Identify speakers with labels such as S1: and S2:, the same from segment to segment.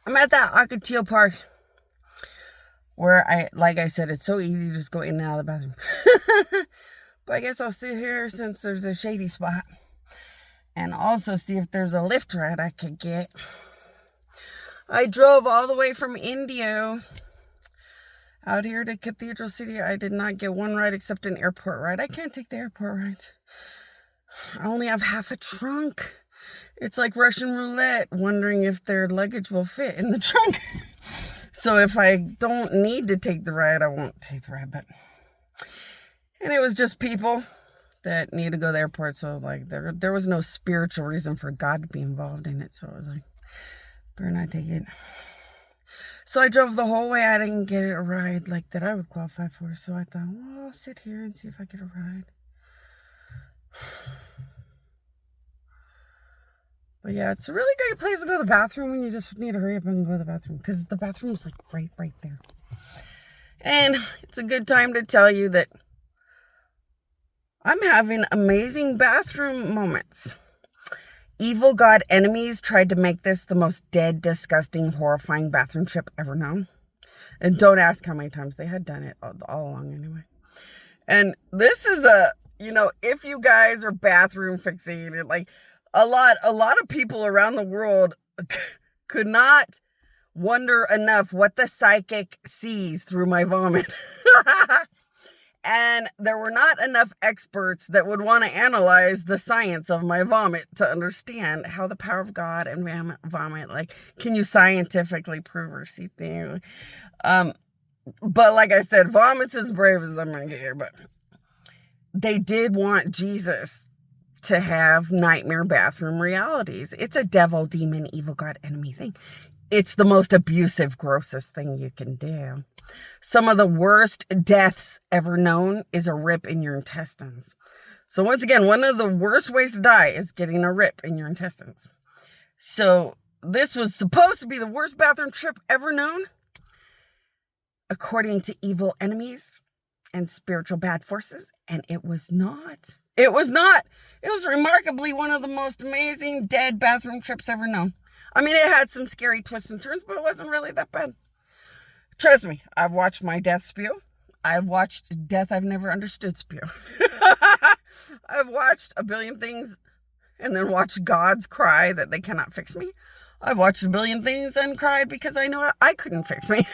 S1: I'm at that Ocotillo Park where like I said, it's so easy to just go in and out of the bathroom. But I guess I'll sit here since there's a shady spot. And also see if there's a lift ride I could get. I drove all the way from Indio out here to Cathedral City. I did not get one ride except an airport ride. I can't take the airport rides. I only have half a trunk. It's like Russian roulette, wondering if their luggage will fit in the trunk. So if I don't need to take the ride, I won't take the ride. And it was just people that need to go to the airport. So like there was no spiritual reason for God to be involved in it. So I was like, better not take it. So I drove the whole way. I didn't get a ride like that I would qualify for. So I thought, well, I'll sit here and see if I get a ride. But yeah, it's a really great place to go to the bathroom when you just need to hurry up and go to the bathroom. Because the bathroom is like right there. And it's a good time to tell you that I'm having amazing bathroom moments. Evil God enemies tried to make this the most dead, disgusting, horrifying bathroom trip ever known. And don't ask how many times they had done it all along anyway. And this is if you guys are bathroom fixated, like a lot of people around the world could not wonder enough what the psychic sees through my vomit. And there were not enough experts that would want to analyze the science of my vomit to understand how the power of God and vomit, like, can you scientifically prove or see things? But like I said, vomit's as brave as I'm going to get here. But they did want Jesus to have nightmare bathroom realities. It's a devil, demon, evil, God, enemy thing. It's the most abusive, grossest thing you can do. Some of the worst deaths ever known is a rip in your intestines. So once again, one of the worst ways to die is getting a rip in your intestines. So this was supposed to be the worst bathroom trip ever known, according to evil enemies and spiritual bad forces, and it was not. It was not. It was remarkably one of the most amazing dead bathroom trips ever known. I mean, it had some scary twists and turns, but it wasn't really that bad. Trust me, I've watched my death spew. I've watched death I've never understood spew. I've watched a billion things and then watched gods cry that they cannot fix me. I've watched a billion things and cried because I know I couldn't fix me.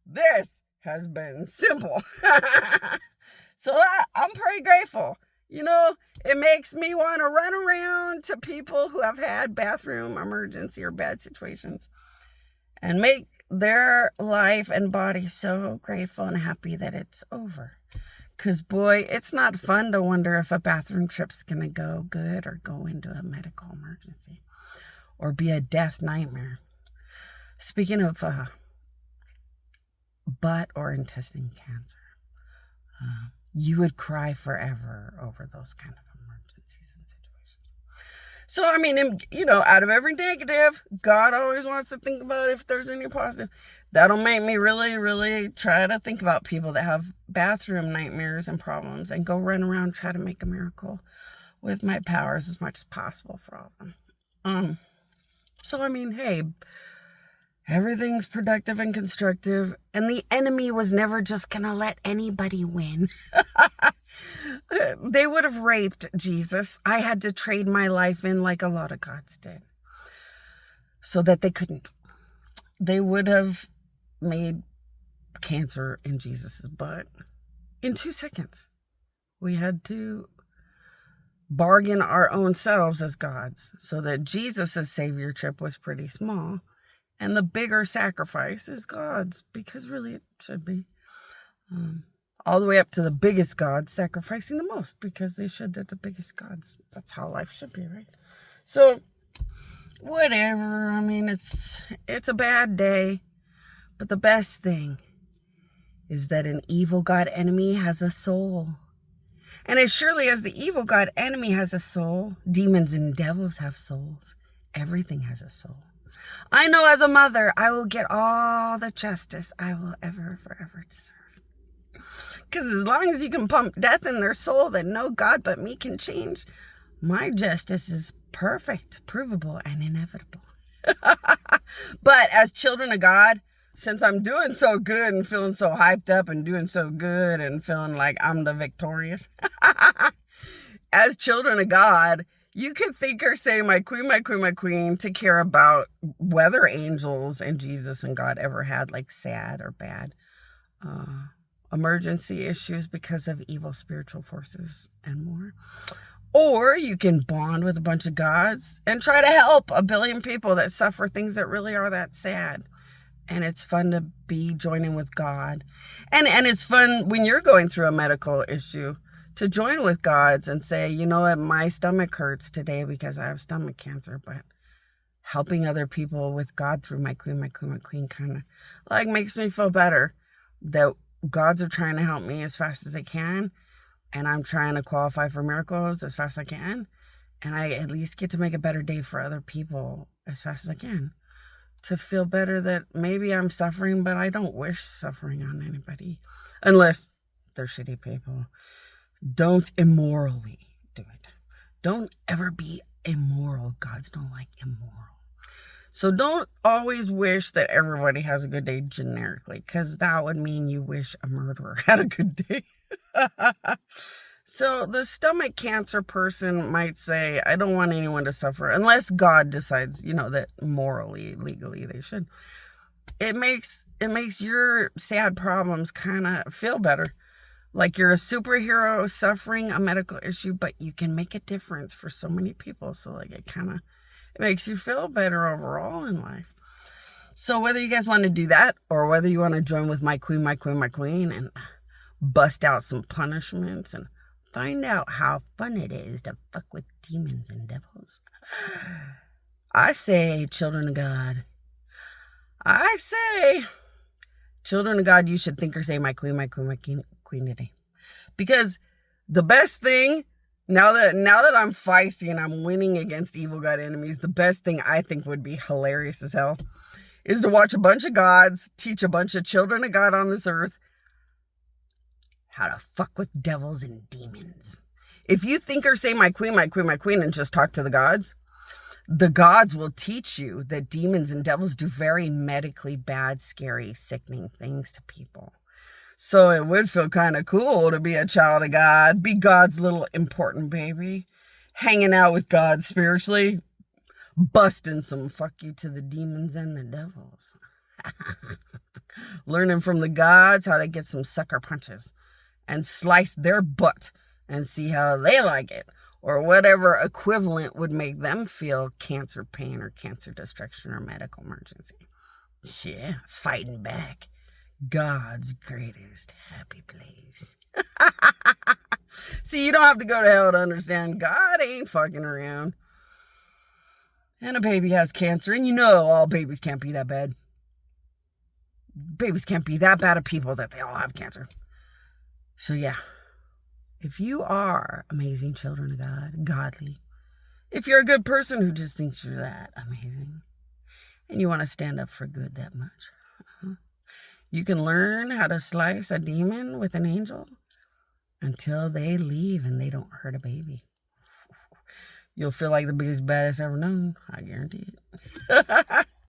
S1: This has been simple. So I'm pretty grateful. It makes me want to run around to people who have had bathroom emergency or bad situations and make their life and body so grateful and happy that it's over. Because, boy, it's not fun to wonder if a bathroom trip's going to go good or go into a medical emergency or be a death nightmare. Speaking of butt or intestine cancer, you would cry forever over those kind of emergencies and situations. So, I mean, out of every negative, God always wants to think about if there's any positive. That'll make me really, really try to think about people that have bathroom nightmares and problems and go run around, try to make a miracle with my powers as much as possible for all of them. So, I mean, hey, everything's productive and constructive, and the enemy was never just going to let anybody win. They would have raped Jesus. I had to trade my life in like a lot of gods did so that they couldn't. They would have made cancer in Jesus's butt in 2 seconds. We had to bargain our own selves as gods so that Jesus's savior trip was pretty small. And the bigger sacrifice is God's, because really it should be. All the way up to the biggest gods sacrificing the most, because they should to the biggest gods. That's how life should be, right? So, whatever. I mean, it's a bad day. But the best thing is that an evil God enemy has a soul. And as surely as the evil God enemy has a soul, demons and devils have souls. Everything has a soul. I know as a mother, I will get all the justice I will ever, forever deserve. Because as long as you can pump death in their soul that no God but me can change, my justice is perfect, provable, and inevitable. But as children of God, since I'm doing so good and feeling so hyped up and doing so good and feeling like I'm the victorious, as children of God, you can think or say, my queen, my queen, my queen, to care about whether angels and Jesus and God ever had like sad or bad emergency issues because of evil spiritual forces and more. Or you can bond with a bunch of gods and try to help a billion people that suffer things that really are that sad. And it's fun to be joining with God. And it's fun when you're going through a medical issue to join with gods and say, you know what, my stomach hurts today because I have stomach cancer, but helping other people with God through my queen, my queen, my queen kind of like makes me feel better that gods are trying to help me as fast as they can. And I'm trying to qualify for miracles as fast as I can. And I at least get to make a better day for other people as fast as I can. To feel better that maybe I'm suffering, but I don't wish suffering on anybody. Unless they're shitty people. Don't immorally do it. Don't ever be immoral. Gods don't like immoral. So don't always wish that everybody has a good day generically, because that would mean you wish a murderer had a good day. So the stomach cancer person might say, I don't want anyone to suffer unless God decides, that morally, legally they should. It makes your sad problems kind of feel better. Like you're a superhero suffering a medical issue, but you can make a difference for so many people. So like it makes you feel better overall in life. So whether you guys want to do that or whether you want to join with my queen, my queen, my queen and bust out some punishments and find out how fun it is to fuck with demons and devils. I say, children of God, you should think or say, my queen, my queen, my queen today. Because the best thing, now that I'm feisty and I'm winning against evil God enemies, the best thing I think would be hilarious as hell is to watch a bunch of gods teach a bunch of children of God on this earth how to fuck with devils and demons. If you think or say, my queen, my queen, my queen, and just talk to the gods will teach you that demons and devils do very medically bad, scary, sickening things to people. So it would feel kind of cool to be a child of God, be God's little important baby, hanging out with God spiritually, busting some fuck you to the demons and the devils. Learning from the gods how to get some sucker punches and slice their butt and see how they like it, or whatever equivalent would make them feel cancer pain or cancer destruction or medical emergency. Yeah, fighting back. God's greatest happy place. See, you don't have to go to hell to understand God ain't fucking around. And a baby has cancer, and all babies can't be that bad. Babies can't be that bad of people that they all have cancer. So yeah, if you are amazing children of God, godly, if you're a good person who just thinks you're that amazing, and you want to stand up for good that much, you can learn how to slice a demon with an angel until they leave and they don't hurt a baby. You'll feel like the biggest baddest ever known. I guarantee it.